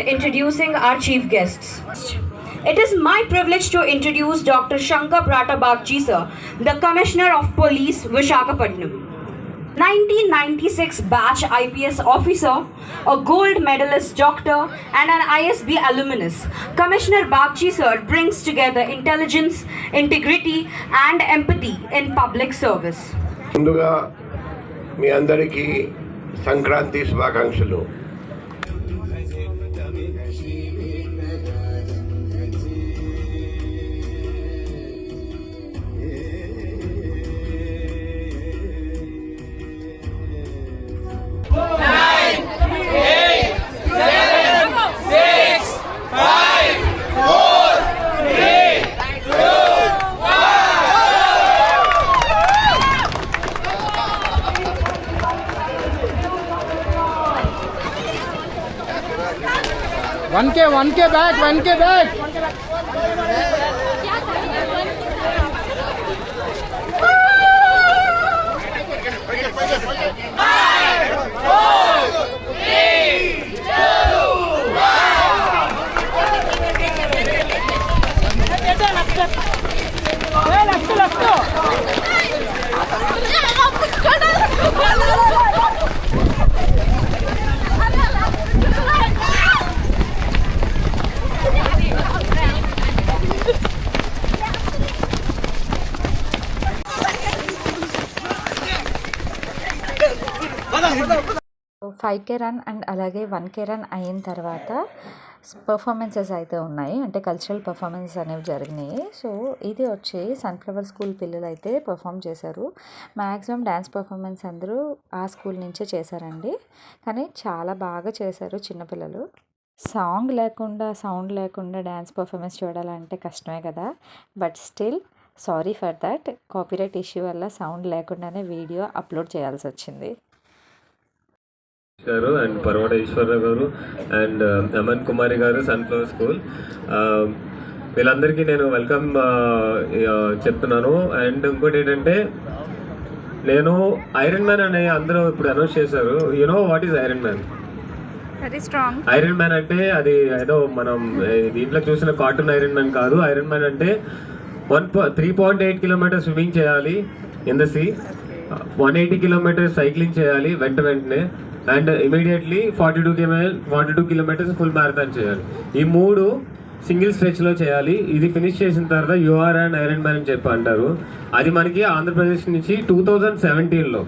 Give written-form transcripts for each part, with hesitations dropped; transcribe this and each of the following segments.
Introducing our chief guests. It is my privilege to introduce Dr. Shankar Pratabagchi sir, the Commissioner of Police, Visakhapatnam. 1996 batch IPS officer, a gold medalist doctor, and an ISB alumnus. Commissioner Bagchi sir brings together intelligence, integrity, and empathy in public service. ముందుగా మీ అందరికీ సంక్రాంతి శుభాకాంక్షలు. One K back. Five K run and అలాగే 1K run అయిన తర్వాత performances అయితే ఉన్నాయి, అంటే cultural performances అనేవి జరిగినాయి. సో ఇది వచ్చి సన్ఫ్లవర్ స్కూల్ పిల్లలు అయితే పర్ఫామ్ చేశారు. మ్యాక్సిమం డ్యాన్స్ పర్ఫార్మెన్స్ అందరూ ఆ స్కూల్ నుంచే చేశారండి, కానీ చాలా బాగా చేశారు చిన్నపిల్లలు. సౌండ్ లేకుండా డ్యాన్స్ పర్ఫార్మెన్స్ చూడాలంటే కష్టమే కదా, but still sorry for that. Copyright issue వల్ల సౌండ్ లేకుండానే వీడియో అప్లోడ్ చేయాల్సి వచ్చింది. గారు అండ్ పర్వట ఈశ్వరరావు గారు అండ్ అమన్ కుమారి గారు సన్ఫ్లవర్ స్కూల్, వీళ్ళందరికీ నేను వెల్కమ్ చెప్తున్నాను. అండ్ ఇంకోటి ఏంటంటే, నేను ఐరన్ మ్యాన్ అనే అందరూ ఇప్పుడు అనౌన్స్ చేశారు. You know what is Iron Man? Iron Man అంటే అది ఏదో మనం దీంట్లో చూసిన కార్టూన్ ఐరన్ మ్యాన్ కాదు. ఐరన్ మ్యాన్ అంటే 3.8 కిలోమీటర్స్ స్విమ్మింగ్ చేయాలి in the sea, 180 kilometres cycling చేయాలి వెంటనే, and immediately 42 kilometres full marathon చేయాలి. ఈ 3 సింగిల్ స్ట్రెచ్లో చేయాలి. ఇది ఫినిష్ చేసిన తర్వాత యూఆర్ అండ్ ఐరన్ మ్యాన్ అని చెప్పి అంటారు. అది మనకి ఆంధ్రప్రదేశ్ నుంచి 2017లో,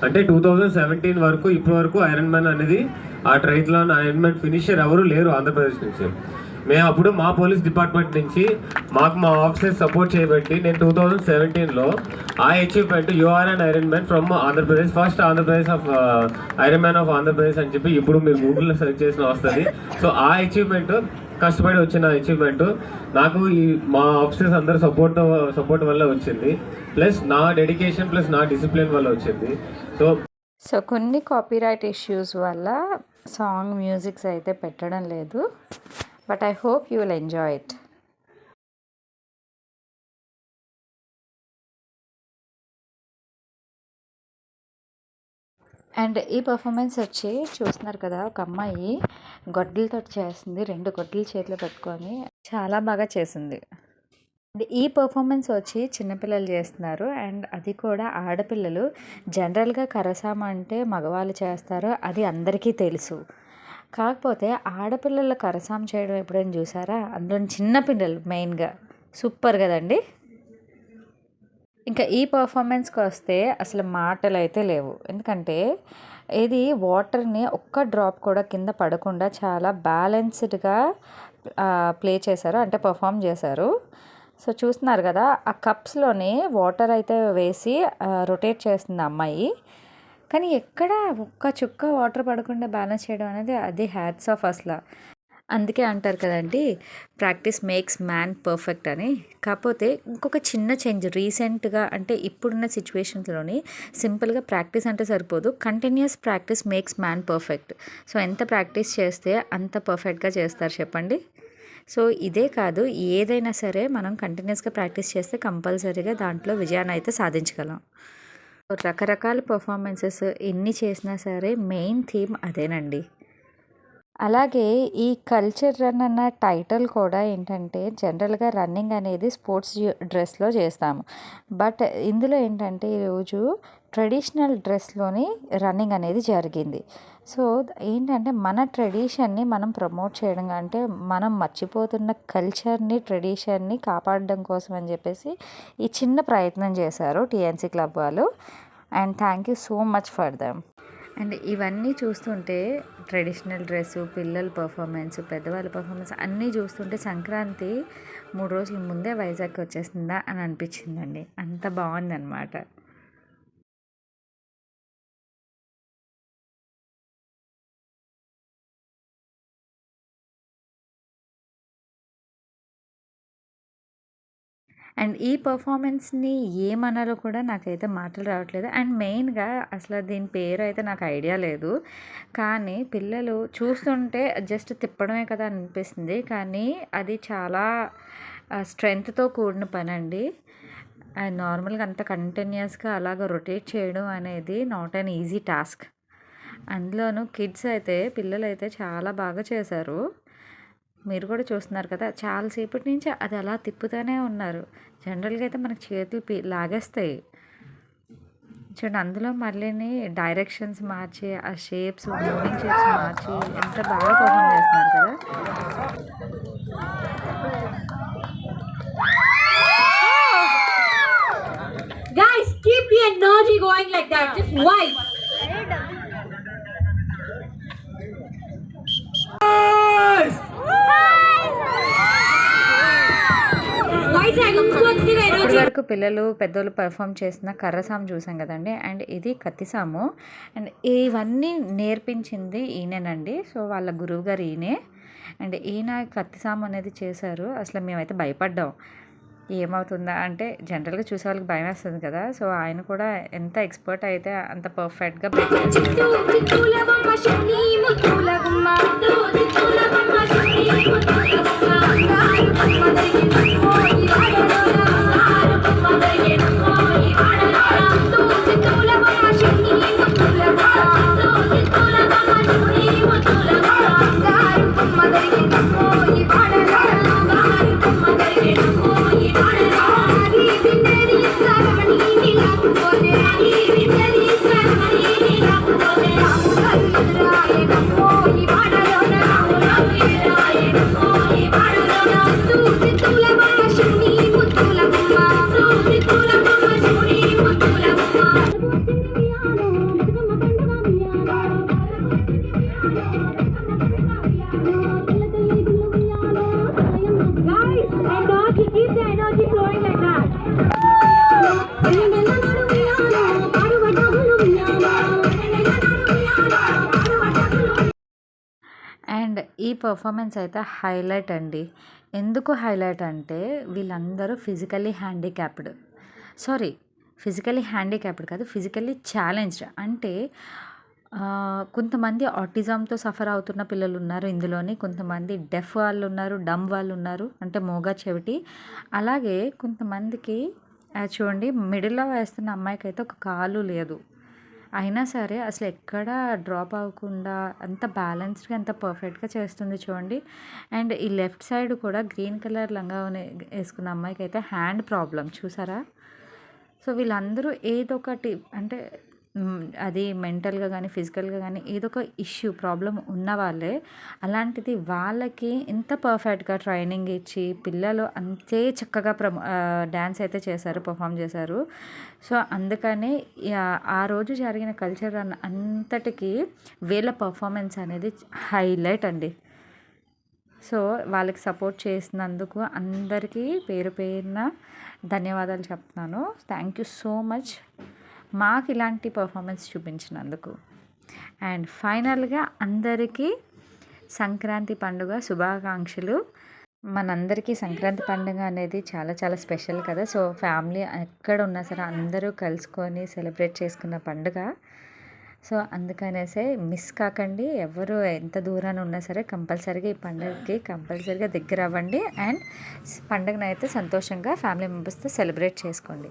అంటే 2017 వరకు ఇప్పటి వరకు ఐరన్ మ్యాన్ అనేది ఆ ట్రైథ్లాన్ ఐరన్ మ్యాన్ ఫినిషర్ ఎవరు లేరు ఆంధ్రప్రదేశ్ నుంచి. మేము అప్పుడు మా పోలీస్ డిపార్ట్మెంట్ నుంచి మాకు మా ఆఫీసర్స్ సపోర్ట్ చేయబట్టి నేను 2017లో ఆ achievement you are and iron man from Andhra Pradesh, first Andhra Pradesh of iron man of Andhra Pradesh అని చెప్పి ఇప్పుడు మీరు గూగుల్లో సెర్చ్ చేసిన వస్తుంది. సో ఆ అచీవ్మెంట్ కష్టపడి వచ్చిన అచీవ్మెంట్ నాకు ఈ మా ఆఫీసర్స్ అందరూ సపోర్ట్ వల్ల వచ్చింది, ప్లస్ నా డెడికేషన్ ప్లస్ నా డిసిప్లిన్ వల్ల వచ్చింది. సో కొన్ని కాపీరైట్ ఇష్యూస్ వల్ల సాంగ్ మ్యూజిక్స్ అయితే పెట్టడం లేదు, but I hope you will enjoy it. And ఈ పర్ఫార్మెన్స్ వచ్చి చూస్తున్నారు కదా, ఒక అమ్మాయి గొడ్డలతో చేస్తుంది, 2 గొడ్డలు చేతిలో పెట్టుకొని చాలా బాగా చేసింది. అండ్ ఈ పర్ఫార్మెన్స్ వచ్చి చిన్నపిల్లలు చేస్తున్నారు, అండ్ అది కూడా ఆడపిల్లలు. జనరల్గా కరసామ అంటే మగవాళ్ళు చేస్తారు, అది అందరికీ తెలుసు. కాకపోతే ఆడపిల్లల కరసాం చేయడం ఎప్పుడైనా చూసారా? అందులో చిన్నపిల్లలు మెయిన్గా సూపర్ కదండి. ఇంకా ఈ పర్ఫార్మెన్స్కి వస్తే అసలు మాటలు అయితే లేవు, ఎందుకంటే ఇది వాటర్ని ఒక్క డ్రాప్ కూడా కింద పడకుండా చాలా బ్యాలెన్స్డ్గా ప్లే చేశారు, అంటే పర్ఫామ్ చేశారు. సో చూస్తున్నారు కదా, ఆ కప్స్లోనే వాటర్ అయితే వేసి రొటేట్ చేస్తుంది అమ్మాయి, కానీ ఎక్కడ ఒక్క చుక్క వాటర్ పడకుండా బ్యాలెన్స్ చేయడం అనేది అది హ్యాట్స్ ఆఫ్ అసలు. అందుకే అంటారు కదండి, ప్రాక్టీస్ మేక్స్ మ్యాన్ పర్ఫెక్ట్ అని. కాకపోతే ఇంకొక చిన్న చేంజ్ రీసెంట్గా, అంటే ఇప్పుడున్న సిచ్యువేషన్స్లోని సింపుల్గా ప్రాక్టీస్ అంటే సరిపోదు, continuous practice makes man perfect. So ఎంత ప్రాక్టీస్ చేస్తే అంత పర్ఫెక్ట్గా చేస్తారు చెప్పండి. సో ఇదే కాదు, ఏదైనా సరే మనం కంటిన్యూస్గా ప్రాక్టీస్ చేస్తే కంపల్సరీగా దాంట్లో విజయాన్ని అయితే సాధించగలం. రకరకాల పర్ఫార్మెన్సెస్ ఎన్ని చేసినా సరే మెయిన్ థీమ్ అదేనండి. అలాగే ఈ కల్చర్ రన్ అన్న టైటిల్ కూడా ఏంటంటే జనరల్గా రన్నింగ్ అనేది స్పోర్ట్స్ డ్రెస్లో చేస్తాము. బట్ ఇందులో ఏంటంటే ఈరోజు ట్రెడిషనల్ డ్రెస్లోని రన్నింగ్ అనేది జరిగింది. సో ఏంటంటే మన ట్రెడిషన్ని మనం ప్రమోట్ చేయడం అంటే మనం మర్చిపోతున్న కల్చర్ని ట్రెడిషన్ని కాపాడడం కోసం అని చెప్పేసి ఈ చిన్న ప్రయత్నం చేశారు టీఎన్సీ క్లబ్ వాళ్ళు. And thank you so much for them. And ఇవన్నీ చూస్తుంటే ట్రెడిషనల్ డ్రెస్సు, పిల్లల పర్ఫార్మెన్స్, పెద్దవాళ్ళ పర్ఫార్మెన్స్ అన్నీ చూస్తుంటే సంక్రాంతి 3 రోజుల ముందే వైజాగ్కి వచ్చేసిందా అని అనిపించిందండి. అంత బాగుందన్నమాట. అండ్ ఈ పర్ఫార్మెన్స్ని ఏమనాలో కూడా నాకైతే మాటలు రావట్లేదు. అండ్ మెయిన్గా అసలు దీని పేరు అయితే నాకు ఐడియా లేదు. కానీ పిల్లలు చూస్తుంటే జస్ట్ తిప్పడమే కదా అనిపిస్తుంది. కానీ అది చాలా స్ట్రెంగ్త్తో కూడిన పని అండి. అండ్ నార్మల్గా అంత కంటిన్యూస్గా అలాగ రొటేట్ చేయడం అనేది నాట్ అన్ ఈజీ టాస్క్. అందులోనూ కిడ్స్ అయితే పిల్లలు అయితే చాలా బాగా చేశారు. మీరు కూడా చూస్తున్నారు కదా, చాలాసేపటి నుంచి అది అలా తిప్పుతూనే ఉన్నారు. జనరల్గా అయితే మనకు చేతులు లాగేస్తాయి చూడండి. అందులో మళ్ళీ డైరెక్షన్స్ మార్చి ఆ షేప్స్, మూవింగ్ షేప్స్ మార్చి ఎంత బాగా పర్ఫామ్ చేస్తున్నారు కదా. Guys, keep the energy going like that. Just vibe. ఇప్పటి వరకు పిల్లలు పెద్దోళ్ళు పర్ఫామ్ చేసిన కర్రసాము చూసాం కదండి. అండ్ ఇది కత్తిసాము. అండ్ ఇవన్నీ నేర్పించింది ఈయనేనండి. సో వాళ్ళ గురువు గారు ఈయనే. అండ్ ఈయన కత్తిసాము అనేది చేశారు. అసలు మేమైతే భయపడ్డాం, ఏమవుతుందా అంటే జనరల్గా చూసే వాళ్ళకి భయం వేస్తుంది కదా. సో ఆయన కూడా ఎంత ఎక్స్పర్ట్ అయితే అంత పర్ఫెక్ట్గా అండ్ ఈ పర్ఫార్మెన్స్ అయితే హైలైట్ అండి. ఎందుకు హైలైట్ అంటే వీళ్ళందరూ ఫిజికల్లీ హ్యాండిక్యాప్డ్ కాదు, ఫిజికల్లీ ఛాలెంజ్డ్. అంటే కొంతమంది ఆటిజంతో సఫర్ అవుతున్న పిల్లలు ఉన్నారు ఇందులోని, కొంతమంది డెఫ్ వాళ్ళు ఉన్నారు, డమ్ వాళ్ళు ఉన్నారు, అంటే మోగా చెవిటి. అలాగే కొంతమందికి చూడండి, మిడిల్లో వేస్తున్న అమ్మాయికి అయితే ఒక కాలు లేదు. అయినా సరే అసలు ఎక్కడ డ్రాప్ అవ్వకుండా అంత బ్యాలెన్స్డ్గా అంత పర్ఫెక్ట్గా చేస్తుంది చూడండి. అండ్ ఈ లెఫ్ట్ సైడ్ కూడా గ్రీన్ కలర్ లంగా వేసుకున్న అమ్మాయికి అయితే హ్యాండ్ ప్రాబ్లం చూసారా. సో వీళ్ళందరూ ఏదో ఒకటి అంటే అది మెంటల్గా కానీ ఫిజికల్గా కానీ ఏదో ఒక ఇష్యూ ప్రాబ్లం ఉన్న వాళ్ళే. అలాంటిది వాళ్ళకి ఇంత పర్ఫెక్ట్గా ట్రైనింగ్ ఇచ్చి పిల్లలు అంతే చక్కగా డ్యాన్స్ అయితే చేశారు, పర్ఫామ్ చేశారు. సో అందుకనే ఆ రోజు జరిగిన కల్చర్ అంతటికి వీళ్ళ పర్ఫార్మెన్స్ అనేది హైలైట్ అండి. సో వాళ్ళకి సపోర్ట్ చేసినందుకు అందరికీ పేరు పేరున ధన్యవాదాలు చెప్తున్నాను. థ్యాంక్ యూ సో మచ్ మాకు ఇలాంటి పర్ఫార్మెన్స్ చూపించినందుకు. అండ్ ఫైనల్గా అందరికీ సంక్రాంతి పండుగ శుభాకాంక్షలు. మనందరికీ సంక్రాంతి పండుగ అనేది చాలా చాలా స్పెషల్ కదా. సో ఫ్యామిలీ ఎక్కడ ఉన్నా సరే అందరూ కలుసుకొని సెలబ్రేట్ చేసుకున్న పండుగ. సో అందుకనేసే మిస్ కాకండి. ఎవరు ఎంత దూరాన ఉన్నా సరే కంపల్సరీగా ఈ పండుగకి కంపల్సరీగా దగ్గర అవ్వండి. అండ్ పండుగనైతే సంతోషంగా ఫ్యామిలీ మెంబర్స్తో సెలబ్రేట్ చేసుకోండి.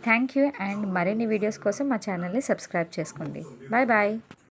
Thank you. అండ్ మరిన్ని వీడియోస్ కోసం మా ఛానల్ని సబ్స్క్రైబ్ చేసుకోండి. Bye bye.